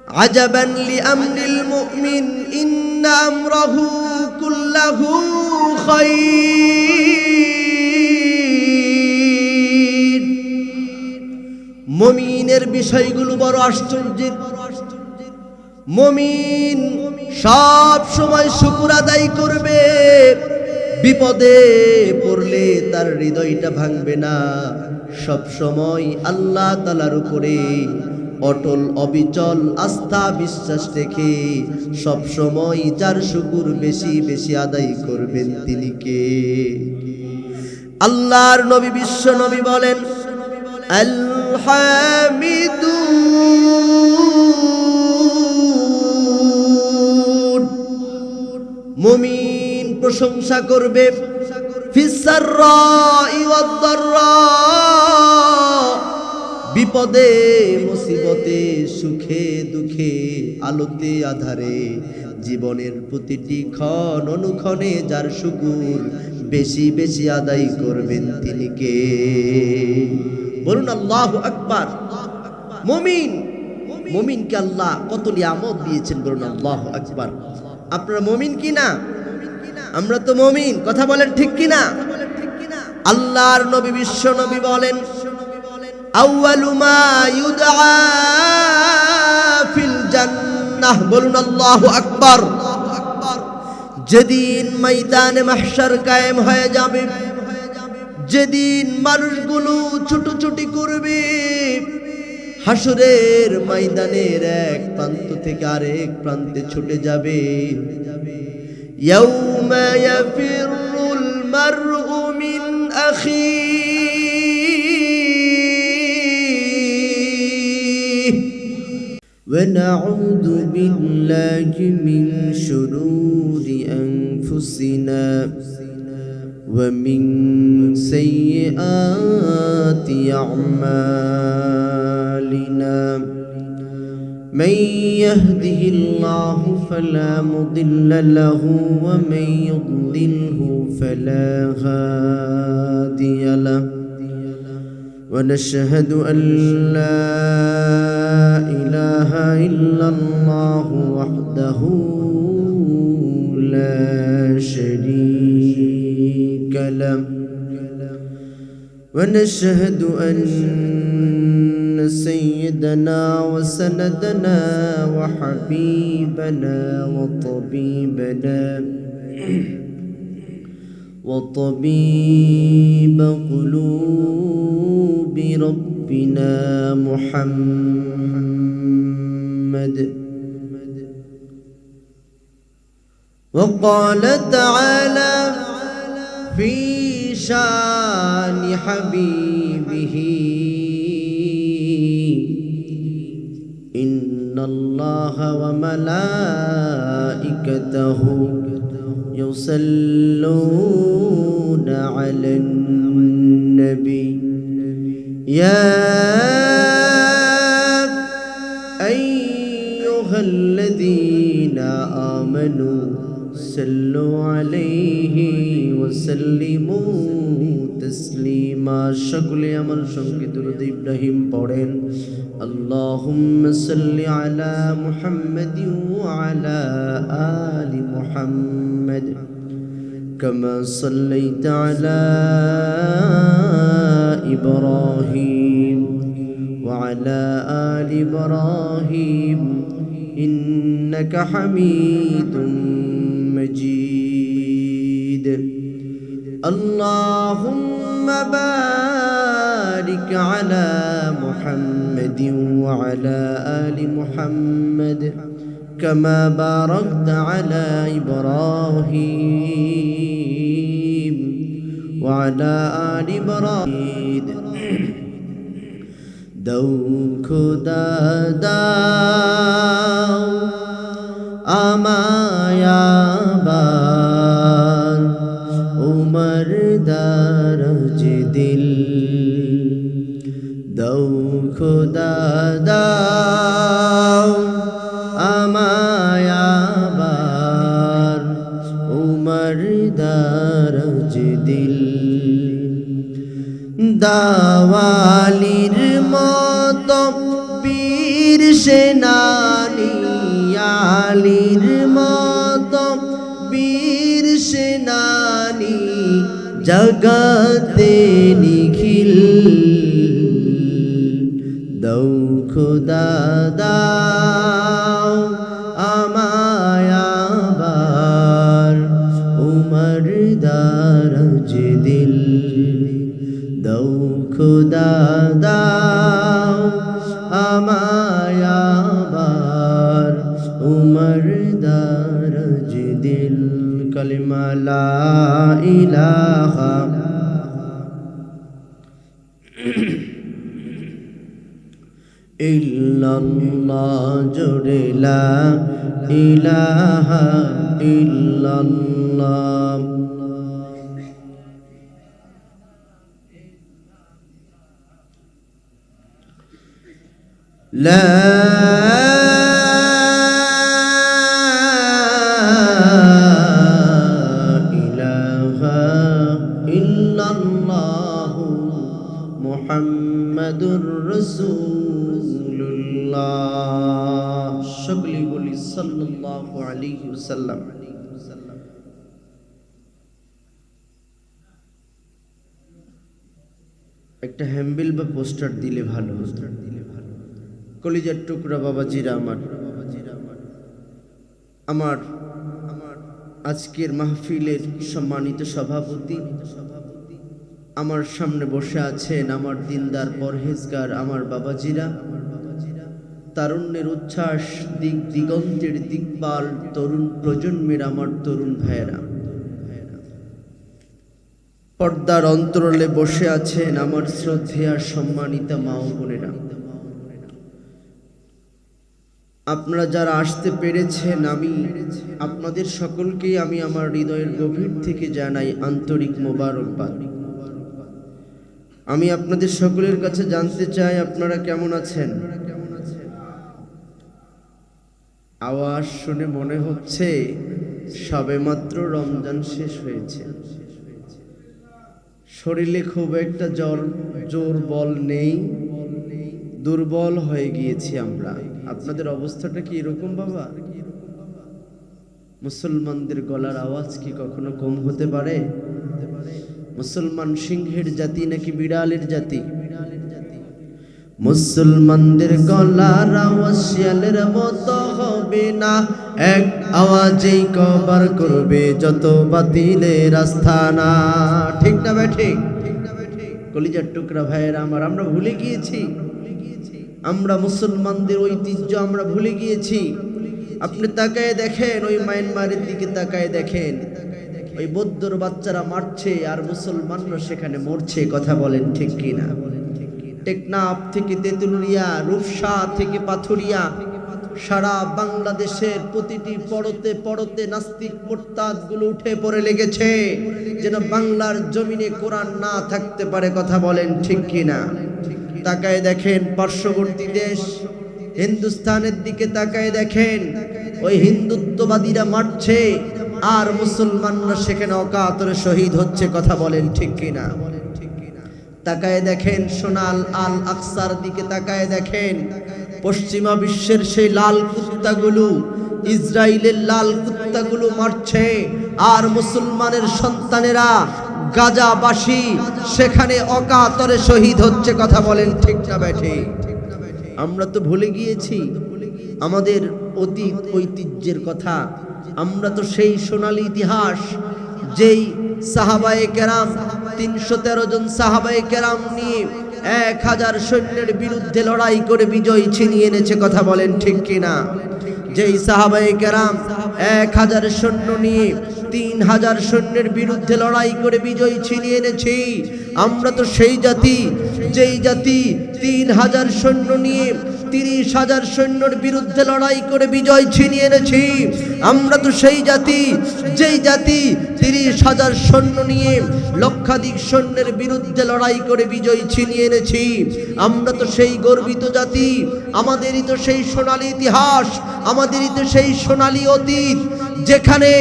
আজাবান লিআমরিল মুমিন ইন্না আমরাহু কুল্লাহু খায়র। মুমিনের বিষয়গুলো বড় আশ্চর্যের। মুমিন সব সময় শুকর আদায় করবে, বিপদে পড়লে তার হৃদয়টা ভাঙবে না, সব সময় আল্লাহ তাআলার উপরে অটল অবিচল আস্থা বিশ্বাস রেখে সব সময় যার শুকর বেশি বেশি আদায় করবেন তিনি কে? আল্লাহর নবী বিশ্ব নবী বলেন, আল হামিদুন, মুমিন প্রশংসা করবে, ফিস সাররাই ওয়াদ দাররা, বিপদে মুসিবতে সুখে দুঃখে আলোতে আধারে জীবনের প্রতিটি ক্ষণ অনুক্ষণে যার শুকর বেশি বেশি আদায় করবেন তিনি কে? বলুন আল্লাহু আকবার। মুমিনকে আল্লাহ কত নিয়ামত দিয়েছেন, বলুন আল্লাহু আকবার। আপনারা মুমিন কি না? আমরা তো মুমিন, কথা বলেন ঠিক কি না? আল্লাহর নবী বিশ্ব নবী বলেন, আউয়ালু মা ইউদআ ফিল জান্নাহ, বলুন আল্লাহু আকবার। যেদিন ময়দানে মাহশার কায়েম হয়ে যাবে, যেদিন মানুষগুলো ছুটোছুটি করবে, হাসরের ময়দানের এক প্রান্ত থেকে আরেক প্রান্তে ছুটে যাবে, ইয়াউমা ইয়াফিরুল মারউ মিন আখিহি ওয়া নাউযু বিল্লাহি মিন শুরুরি আনফুসিনা ওয়া মিন সাইয়্যাতি আ'মালিনা। من يهده الله فلا مضل له ومن يضلله فلا هادي له ونشهد أن لا إله إلا الله وحده لا شريك له ونشهد أن سيدنا وسندنا وحبيبنا وطبيب قلوب ربنا محمد. وقال تعالى في شان حبيبه إن الله وملائكته يصلون على النبي يا أيها الذين آمنوا صلوا عليه وسلموا تسليما. সকলে আমার সঙ্গে দরুদ ইব্রাহিম পড়েন। اللهم صل على محمد وعلى آل محمد كما صليت على إبراهيم وعلى آل إبراهيم إنك حميد مجيد. اللهم بارك على محمد وعلى آل محمد كما باركت على إبراهيم وعلى آل إبراهيم. দাও খোদা দাও আমায় আবার উমর দারাজ দিল। দাও খোদা দাও আমায় আবার উমর দারাজ দিল। দাওয়ালির মতো বীর সেনানী নানি জগতে নিখিল দৌ খুদা দাও আমায় আবার উমর দারাজ দিল দৌ খুদা দাও আমায় আবার উমর দারাজ দিল কলিমা লা ইলাহা ইল্লাল্লাহ জোরে লা ইলাহা ইল্লাল্লাহ লা ইলাহা ইল্লাল্লাহ মুহাম্মাদুর রাসূলুল্লাহ সকলে বলি সাল্লাল্লাহু আলাইহি ওয়াসাল্লাম। একটা হ্যাম্বিল বা পোস্টার দিলে ভালো হতো। কলিজার টুকরা বাবাজিরা আমার আজকের মাহফিলের সম্মানিত সভাপতি আমার সামনে বসে আছেন আমার দিনদার পরহেজগার আমার বাবাজিরা, তারুণ্যের উচ্ছ্বাস দিগন্তের দিকপাল তরুণ প্রজন্মের আমার তরুণ ভাইয়েরা, পর্দার অন্তরালে বসে আছেন আমার শ্রদ্ধেয়া সম্মানিতা মা ও বোনেরা, আপনারা যারা আসতে পেরেছেন আমি আপনাদের সকলকেই আমি আমার হৃদয়ের গভীর থেকে জানাই আন্তরিক মোবারকবাদ। আমি আপনাদের সকলের কাছে জানতে চাই আপনারা কেমন আছেন। আওয়াজ শুনে মনে হচ্ছে সবেমাত্র রমজান শেষ হয়েছে, শরীরে খুব একটা জোর বল নেই, দুর্বল হয়ে গিয়েছি আমরা। আপনাদের অবস্থাটা কি এরকম বাবা? মুসলমানদের গলার আওয়াজ কি কখনো কম হতে পারে? মুসলমান সিংহের জাতি নাকি বিড়ালের জাতি? মুসলমানদের গলার আওয়াজ শিয়ালের মতো হবে না, এক আওয়াজেই কভার করবে যত বাতিলের আস্তানা। ঠিক না বেঠিক? কলিজার টুকরা ভাইয়েরা আমার, আমরা ভুলে গিয়েছি, আমরা মুসলমানদের ঐতিহ্য আমরা ভুলে গিয়েছি। আপনি তাকায় দেখেন, ওই মায়ানমারের দিকে তাকায় দেখেন, ওই বৌদ্ধর বাচ্চারা মারছে আর মুসলমানরা সেখানে মরছে। কথা বলেন ঠিক কিনা? টেকনাফ থেকে তেঁতুলিয়া, রূপসা থেকে পাথুরিয়া, সারা বাংলাদেশের প্রতিটি পড়তে পড়তে নাস্তিক মুরতাদ গুলো উঠে পড়ে লেগেছে যেন বাংলার জমিনে কোরআন না থাকতে পারে। কথা বলেন ঠিক কিনা? তাকায় দেখেন পার্শ্ববর্তী দেশ হিন্দুস্তানের দিকে তাকায় দেখেন, ওই হিন্দুত্ববাদীরা মারছে আর মুসলমানরা সেখানে অকাতরে শহীদ হচ্ছে। কথা বলেন ঠিক কিনা? তাকায় দেখেন সোনাল আল আকসার দিকে তাকায় দেখেন, পশ্চিমা বিশ্বের সেই লাল কুত্তাগুলো, ইসরায়েলের লাল কুত্তাগুলো মারছে আর মুসলমানের সন্তানেরা গাজাবাসী সেখানে অকাতরে শহীদ হচ্ছে। কথা বলেন ঠিক না বেঠি? আমরা তো ভুলে গিয়েছি আমাদের অতীত ঐতিহ্যের কথা। আমরা তো সেই সোনালী ইতিহাস, যেই সাহাবায়ে কেরাম ৩১৩ জন সাহাবায়ে কেরাম নিয়ে ১০০০ সৈন্যের বিরুদ্ধে লড়াই করে বিজয় ছিনিয়ে এনেছে। কথা বলেন ঠিক কিনা? যেই সাহাবায়ে কেরাম ১০০০ সৈন্য নিয়ে ৩০০০ সৈন্যের বিরুদ্ধে লড়াই করে বিজয় ছিনিয়ে এনেছি। আমরা তো সেই জাতি, যেই জাতি ৩০০০ সৈন্য নিয়ে ৩০০০০ সৈন্যের বিরুদ্ধে লড়াই করে বিজয় ছিনিয়ে এনেছি। আমরা তো সেই জাতি, যেই জাতি ৩০০০০ সৈন্য নিয়ে লক্ষাধিক সৈন্যের বিরুদ্ধে লড়াই করে বিজয় ছিনিয়ে এনেছি। আমরা তো সেই গর্বিত জাতি, আমাদেরই তো সেই সোনালী ইতিহাস, আমাদেরই তো সেই সোনালী অতীত, যেখানে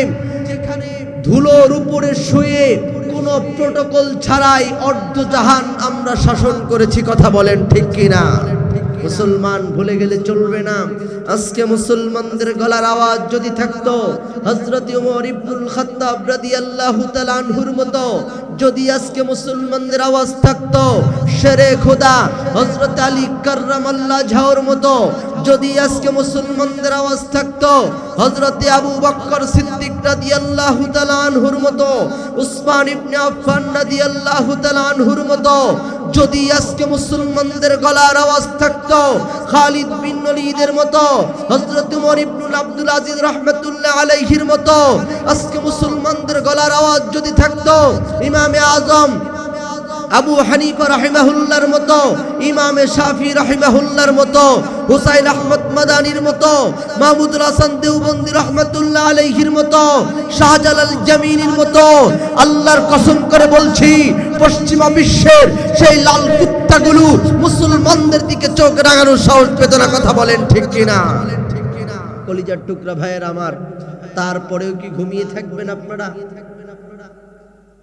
ধুলোর উপরে শুয়ে কোনো প্রটোকল ছাড়াই অর্ধজাহান আমরা শাসন করেছি। কথা বলেন ঠিক কিনা? মুসলমান ভুলে গেলে চলবে না। আজকে মুসলমানদের গলার আওয়াজ যদি থাকতো হযরত ওমর ইবনুল খাত্তাব রাদিয়াল্লাহু তাআলা আনহুর মতো, যদি আজকে মুসলমানদের আওয়াজ থাকতো শেরে খোদা হযরত আলী কাররামাল্লাহু ওয়াজহার মতো, যদি আজকে মুসলমানদের আওয়াজ থাকতো হযরত আবু বকর সিদ্দিক রাদিয়াল্লাহু তাআলা আনহুর মতো, উসমান ইবনে আফফান রাদিয়াল্লাহু তাআলা আনহুর মতো, যদি আজকে মুসলমানদের গলার আওয়াজ থাকতো খালিদ বিন ওলীদের মতো, হযরত ওমর ইবনুল আব্দুল আজিজ রাহমাতুল্লাহ আলাইহির মতো, আজকে মুসলমানদের গলার আওয়াজ যদি থাকতো ইমামে আজম আবু হানিফা রাহিমাহুল্লাহর মতো, ইমামে শাফি রাহিমাহুল্লাহর মতো, হুসাইন আহমদ মাদানির মতো, মাহমুদুল হাসান দেওবন্দি রাহমাতুল্লাহ আলাইহির মতো, শাহজালাল জামিনীর মতো, আল্লাহর কসম করে বলছি পশ্চিমা বিশ্বের সেই লাল কুত্তাগুলো মুসলমানদের দিকে চোখ রাঙানোর সাহস পেত না। কথা বলেন ঠিক কিনা? কলিজার টুকরা ভাইয়ের আমার, তারপরেও কি ঘুমিয়ে থাকবেন আপনারা?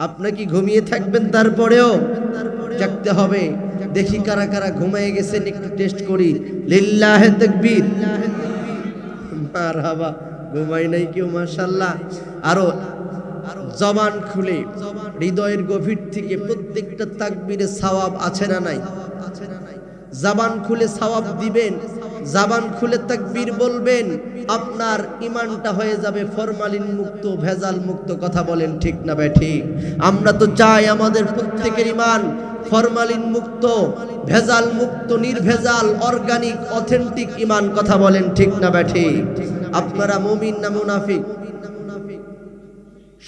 আপনি কি ঘুমিয়ে থাকবেন? তারপরেও জাগতে হবে। দেখি কারা কারা ঘুমিয়ে গেছেন, একটু টেস্ট করি। লিল্লাহে তাকবীর, মারহাবা। ঘুমাই নাই কেউ? মাশাআল্লাহ। আরো জবান খুলে হৃদয়ের গভীর থেকে প্রত্যেকটা তাকবীরে সওয়াব আছে না নাই? জবান খুলে সওয়াব দিবেন, জবান খুলে তাকবীর বলবেন, আপনার ঈমানটা হয়ে যাবে ফরমালিন মুক্ত, ভেজাল মুক্ত। কথা বলেন ঠিক না ঠিক? আমরা তো চাই আমাদের প্রত্যেকের ঈমান ফরমালিন মুক্ত, ভেজাল মুক্ত, নির্ভেজাল, অর্গানিক, অথেন্টিক ঈমান। কথা বলেন ঠিক না ঠিক? আপনারা মুমিন না মুনাফিক?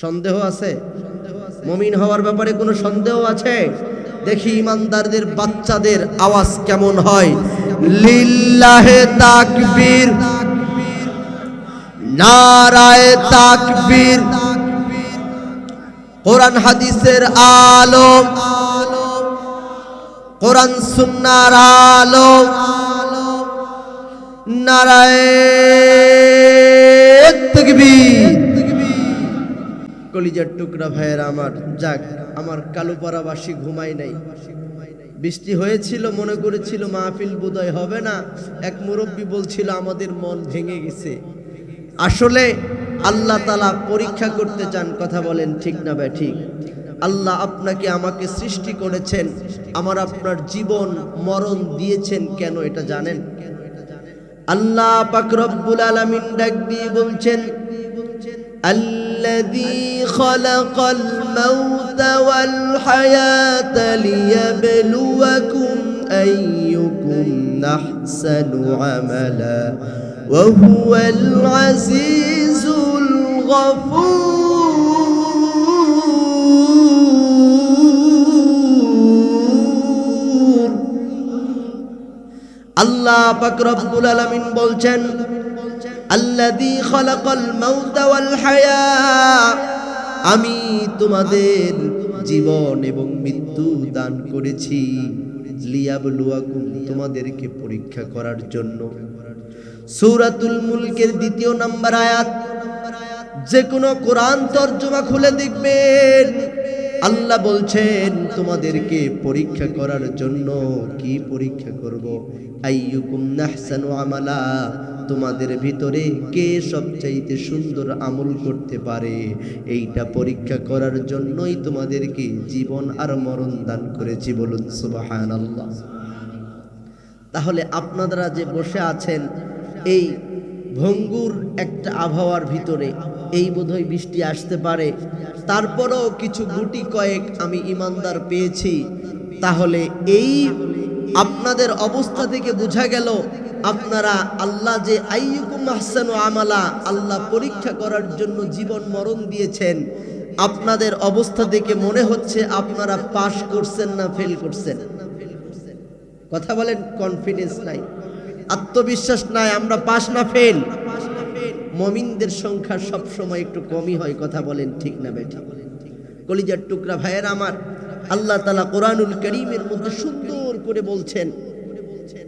সন্দেহ আছে? মুমিন হওয়ার ব্যাপারে কোনো সন্দেহ আছে? দেখি ইমানদারদের বাচ্চাদের আওয়াজ কেমন হয়। লিল্লাহে তাকবীর, নারায়ে তাকবীর। কোরআন হাদিসের আলো, কোরআন সুন্নাহর আলো, নারায়ে তাকবীর। কলিজার টুকরা ভাইয়ের আমার, যাক আমার কালুপাড়াবাসী ঘুমাই নাই। বৃষ্টি হয়েছিল, মনে করেছিল মাহফিল বোধহয় হবে না। এক মুরব্বী বলছিল আমাদের মন ভেঙে গেছে। আসলে আল্লাহ তাআলা পরীক্ষা করতে চান। কথা বলেন ঠিক না ঠিক? আল্লাহ আপনাকে আমাকে সৃষ্টি করেছেন, আমার আপনার জীবন মরণ দিয়েছেন কেন এটা জানেন? আল্লাহ পাক রব্বুল আলামিন ডাক দিয়ে বলছেন, الذي خلق الموت والحياة ليبلوكم أيكم أحسن عملا وهو العزيز الغفور। আল্লাহ পাক রব্বুল আলামিন বলছেন, আল্লাযী খালাকাল মাউতা ওয়াল হায়া, আমি তোমাদের জীবন এবং মৃত্যু দান করেছি, লিয়াবলুয়াকুম, তোমাদেরকে পরীক্ষা করার জন্য। সূরাতুল মুলকের ২য় নম্বর আয়াত। যে কোনো কোরআন তরজমা খুলে দেখবেন আল্লাহ বলছেন তোমাদেরকে পরীক্ষা করার জন্য। কি পরীক্ষা করব? আইয়ুকুম আহসানু আমালা, তোমাদের ভিতরে কে সবচাইতে সুন্দর আমল করতে পারে, এইটা পরীক্ষা করার জন্যই তোমাদেরকে জীবন আর মরণ দান করেছি। বলুন সুবহানাল্লাহ। তাহলে আপনারা যে বসে আছেন এই ভঙ্গুর একটা আবহাওয়ার ভিতরে, এই বোধহয় বৃষ্টি আসতে পারে, তারপরও কিছু গুটি কয়েক আমি ইমানদার পেয়েছি। তাহলে এই আপনাদের অবস্থা থেকে বোঝা গেল আপনারা আল্লাহ যে আইয়ুকুম আহসানু আমালা, আল্লাহ পরীক্ষা করার জন্য জীবন মরণ দিয়েছেন। আপনাদের অবস্থা দেখে মনে হচ্ছে আপনারা পাস করছেন না ফেল করছেন। কথা বলেন, কনফিডেন্স নাই, আত্মবিশ্বাস নাই, আমরা পাস না ফেল। মুমিনদের সংখ্যা সব সময় একটু কমই হয়। কথা বলেন ঠিক না বেঠিক? কলিজার টুকরা ভাইয়ের আমার, আল্লাহ তাআলা কোরআনুল কারীমের মধ্যে সুন্দর করে বলছেন,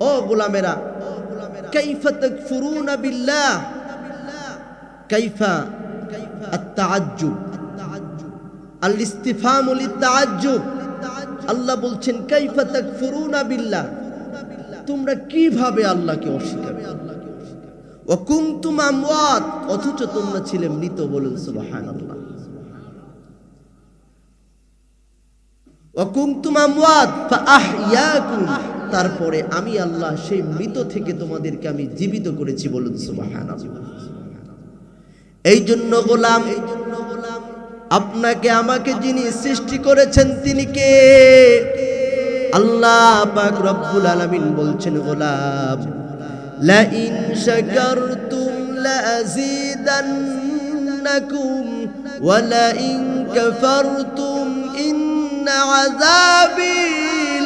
ও গোলামেরা, কাইফা তাকফুরুনা বিল্লাহ, কাইফা আত-তাআজ্জুব, আল ইস্তিফহামু লিত-তাআজ্জুব। আল্লাহ বলছেন কাইফা তাকফুরুনা বিল্লাহ, তোমরা কিভাবে আল্লাহকে অস্বীকার করলে? ওয়া কুনতুম আমওয়াত, অথচ তোমরা ছিলে মৃত। বলুন সুবহানাল্লাহ। ওয়া কুনতুম আমওয়াত ফাআহইয়াকুম, তারপরে আমি আল্লাহ সেই মৃত থেকে তোমাদেরকে আমি জীবিত করেছি। বলুন সুবহানাল্লাহ। এই জন্য গোলাম, আপনাকে আমাকে যিনি সৃষ্টি করেছেন তিনি কে? আল্লাহ পাক রব্বুল আলামিন বলছেন, গোলাম লা ইন শাকারতুম লাযীদান্নাকুম ওয়া লা ইন কাফারতুম ইন্না আযাবি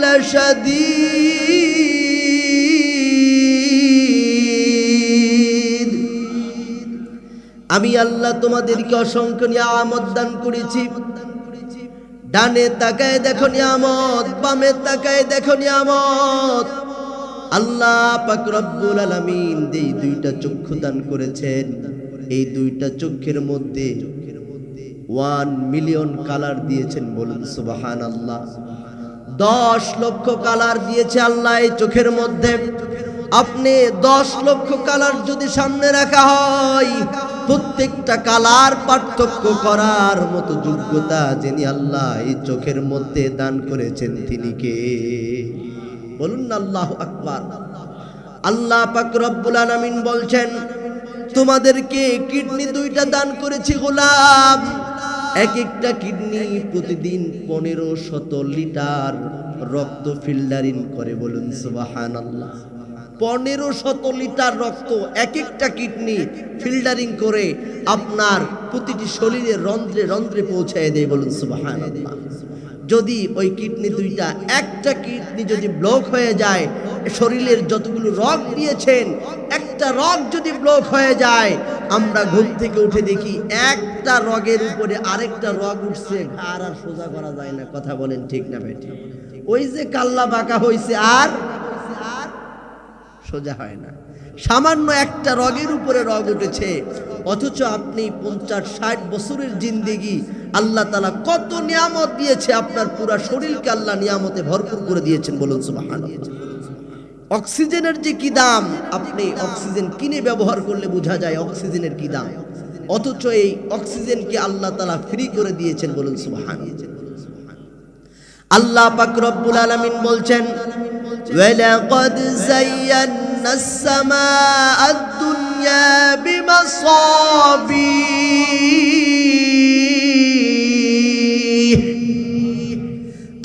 লাশাদীদ। আমি আল্লাহ তোমাদেরকে অসংখ্য নিয়ামত দান করেছি। ডানে তাকায় দেখো নিয়ামত, বামে তাকায় দেখো নিয়ামত। আল্লাহ পাক রব্বুল আলামিন যেই দুইটা চক্ষু দান করেছেন, এই দুইটা চক্ষের মধ্যে 1 মিলিয়ন কালার দিয়েছেন। বলুন সুবহানাল্লাহ। 10 লক্ষ কালার দিয়েছে আল্লাহ এই চোখের মধ্যে। আপনি 10 লক্ষ কালার যদি সামনে রাখা হয়, প্রত্যেকটা কালার পার্থক্য করার মতো যোগ্যতা যিনি আল্লাহ এই চোখের মধ্যে দান করেছেন তিনি কে? বলুন না আল্লাহু আকবার। আল্লাহ পাক রব্বুল আলামিন বলছেন, তোমাদেরকে কিডনি 2টা দান করেছি গোলাম। এক একটা কিডনি প্রতিদিন 1500 লিটার রক্ত ফিল্টারিং করে। বলুন সুবহানাল্লাহ। 1500 লিটার রক্ত এক একটা কিডনি ফিল্টারিং করে আপনার প্রতিটি শরীরের রন্ধ্রে রন্ধ্রে পৌঁছায় দেয়। বলুন সুবহানাল্লাহ। যদি ওই কিডনি 2টা, একটা কিডনি যদি ব্লক হয়ে যায়, শরীরের যতগুলো রগ দিয়েছেন একটা রগ যদি ব্লক হয়ে যায়, আমরা ঘুম থেকে উঠে দেখি একটা রগের উপরে আরেকটা রগ উঠছে, ঘাড় আর সোজা করা যায় না। কথা বলেন ঠিক না বেটি? ওই যে কাল্লা বাঁকা হয়েছে আর সোজা হয় না, সামান্য একটা রগের উপরে রগ উঠেছে। অথচ আপনি 50-60 বছরের জিন্দেগি আল্লাহ তাআলা কত নিয়ামত দিয়েছে, আপনার পুরো শরীরকে আল্লাহ নিয়ামতে ভরপুর করে দিয়েছেন। বলুন সুবহানাল্লাহ। অক্সিজেনের যে কি দাম, আপনি অক্সিজেন কিনে ব্যবহার করলে বোঝা যায় অক্সিজেনের কি দাম। অথচ এই অক্সিজেনকে আল্লাহ তাআলা ফ্রি করে দিয়েছেন। বলুন সুবহানাল্লাহ। আল্লাহ পাক রব্বুল আলামিন বলছেন, ওয়ালাকাদ যায়্যানাস সামাআদ দুনিয়া বিমাসাবিহ।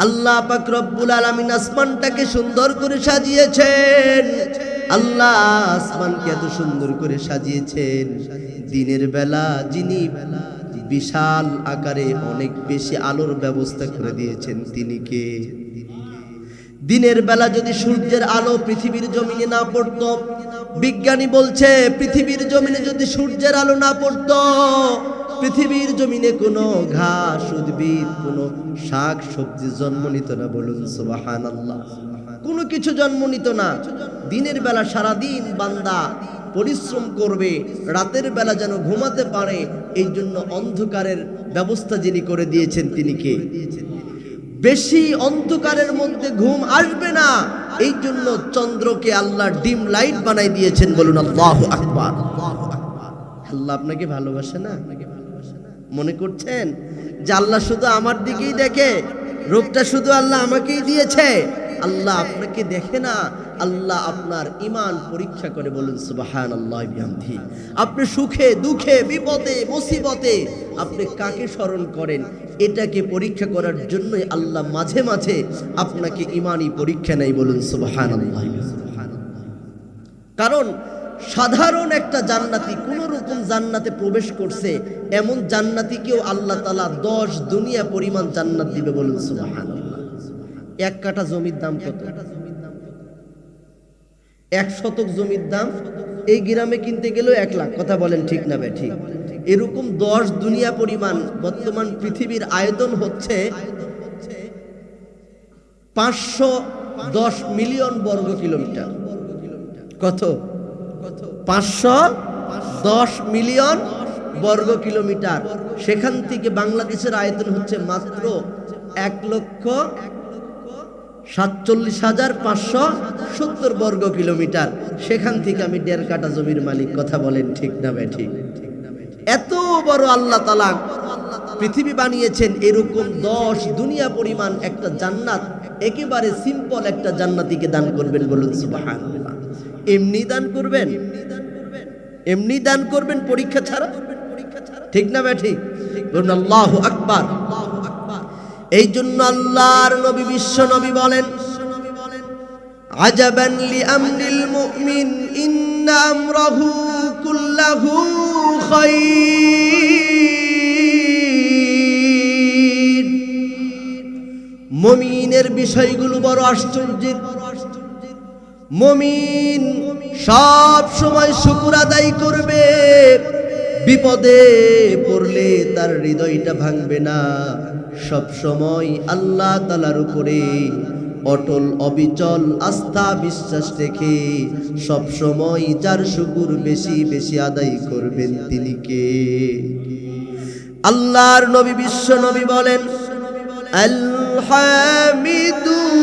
আল্লাহ পাক রব্বুল আলামিন আসমানটাকে সুন্দর করে সাজিয়েছেন। আল্লাহ আসমানকে এত সুন্দর করে সাজিয়েছেন, দিনের বেলা যিনি বিশাল আকারে অনেক বেশি আলোর ব্যবস্থা করে দিয়েছেন তিনি কে? দিনের বেলা যদি সূর্যের আলো পৃথিবীর জমিনে না পড়তো, বিজ্ঞানী বলছে পৃথিবীর জমিনে যদি সূর্যের আলো না পড়তো, পৃথিবীর জমিনে কোনো ঘাস, উদ্ভিদ, কোনো শাক সবজি জন্ম নিত না। বলুন সুবহানাল্লাহ। কোনো কিছু জন্ম নিত না। দিনের বেলা সারাদিন বান্দা পরিশ্রম করবে, রাতের বেলা যেন ঘুমাতে পারে, এই জন্য অন্ধকারের ব্যবস্থা যিনি করে দিয়েছেন তিনি কে? বেশি অন্ধকারের মধ্যে ঘুম আসবে না, এই জন্য চন্দ্রকে আল্লাহ ডিম লাইট বানাই দিয়েছেন। বলুন আল্লাহু আকবার। আল্লাহ আপনাকে ভালোবাসে না? মনে করছেন যে আল্লাহ শুধু আমার দিকেই দেখে, রোগটা শুধু আল্লাহ আমাকেই দিয়েছে? আল্লাহ আপনাকে দেখে না, আল্লাহ আপনার ঈমান পরীক্ষা করে। বলুন সুবহানাল্লাহ বিহামদিহি। আপনি সুখে দুঃখে বিপদে মুসিবতে আপনি কাকে স্মরণ করেন, এটাকে পরীক্ষা করার জন্যই আল্লাহ মাঝে মাঝে আপনাকে ঈমানি পরীক্ষা নেয়। বলুন সুবহানাল্লাহ। কারণ সাধারণ একটা জান্নাতি কোন রকম জান্নাতে প্রবেশ করছে, এমন জান্নাতিকেও আল্লাহ তাআলা 10 দুনিয়া পরিমাণ জান্নাত দিবে। বলুন সুবহানাল্লাহ। 1 কাঠা জমির দাম কত? 1 শতক জমির দাম এই গ্রামে কিনতে গেলেও 1 লাখ। কথা বলেন ঠিক না ভাই? ঠিক। এরকম 10 দুনিয়া পরিমাণ বর্তমান পৃথিবীর আয়তন হচ্ছে 510 মিলিয়ন বর্গ কিলোমিটার। কত? 510 মিলিয়ন বর্গ কিলোমিটার। সেখান থেকে বাংলাদেশের আয়তন হচ্ছে মাত্র 1,60,000 47,570 বর্গ কিলোমিটার। সেখান থেকে আমি 1.5 কাঠা জমির মালিক। কথা বলেন ঠিক না ঠিক? এত বড় আল্লাহ তাআলা পৃথিবী বানিয়েছেন, এরকম 10 দুনিয়া পরিমাণ একটা জান্নাত একেবারে সিম্পল একটা জান্নাতীকে দান করবেন, বলুন সুবহানাল্লাহ। এমনি দান করবেন, এমনি দান করবেন পরীক্ষা ছাড়া, ঠিক না ঠিক? বলুন আল্লাহু আকবার। এই জন্য আল্লাহর নবী বিশ্ব নবী বলেন, আজাবান লিআমরিল মুমিন ইন্না আমরাহু কুল্লাহু খায়র। মুমিনের বিষয়গুলো বড় আশ্চর্যের। মুমিন সব সময় শুকর আদায় করবে, বিপদে পড়লে তার হৃদয়টা ভাঙবে না। সব সময় আল্লাহ তাআলার উপরে অটল অবিচল আস্থা বিশ্বাস রেখে সব সময় যার শুকর বেশি বেশি আদায় করবেন তিনি কে? আল্লাহর নবী বিশ্ব নবী বলেন, আল হামিদুন।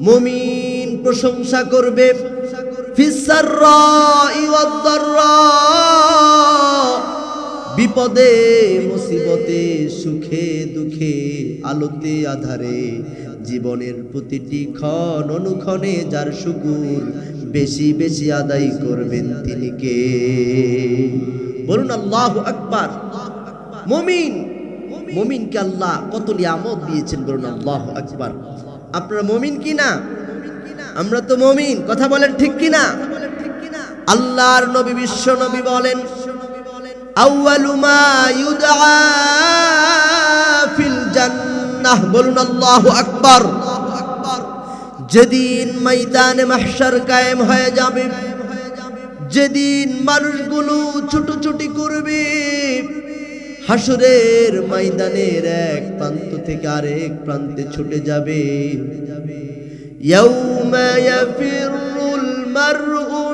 মুমিন প্রশংসা করবে ফিসসাররাই ওয়াদ-দাররা, বিপদে মুসিবতে সুখে দুঃখে আলোতে আধারে জীবনের প্রতিটি ক্ষণ অনুক্ষণে যার শুকর বেশি বেশি আদায় করবেন তিনি কে? বলুন আল্লাহু আকবার। মুমিন, মুমিনকে আল্লাহ কত নিয়ামত দিয়েছেন, বলুন আল্লাহু আকবার। আপনারা মুমিন কি না? আমরা তো মুমিন, কথা বলেন ঠিক কি না? আল্লাহর নবী বিশ্ব নবী বলেন, আউয়ালু মা ইউদআ ফিল জান্নাহ। বলুন আল্লাহু আকবার। যেদিন ময়দানে মাহশার কায়েম হয়ে যাবে, যেদিন মানুষগুলো ছুটোছুটি করবে, হাসরের ময়দানের এক প্রান্ত থেকে আরেক প্রান্তে ছুটে যাবে। ইয়াউমা ইয়াফিরুল মারউ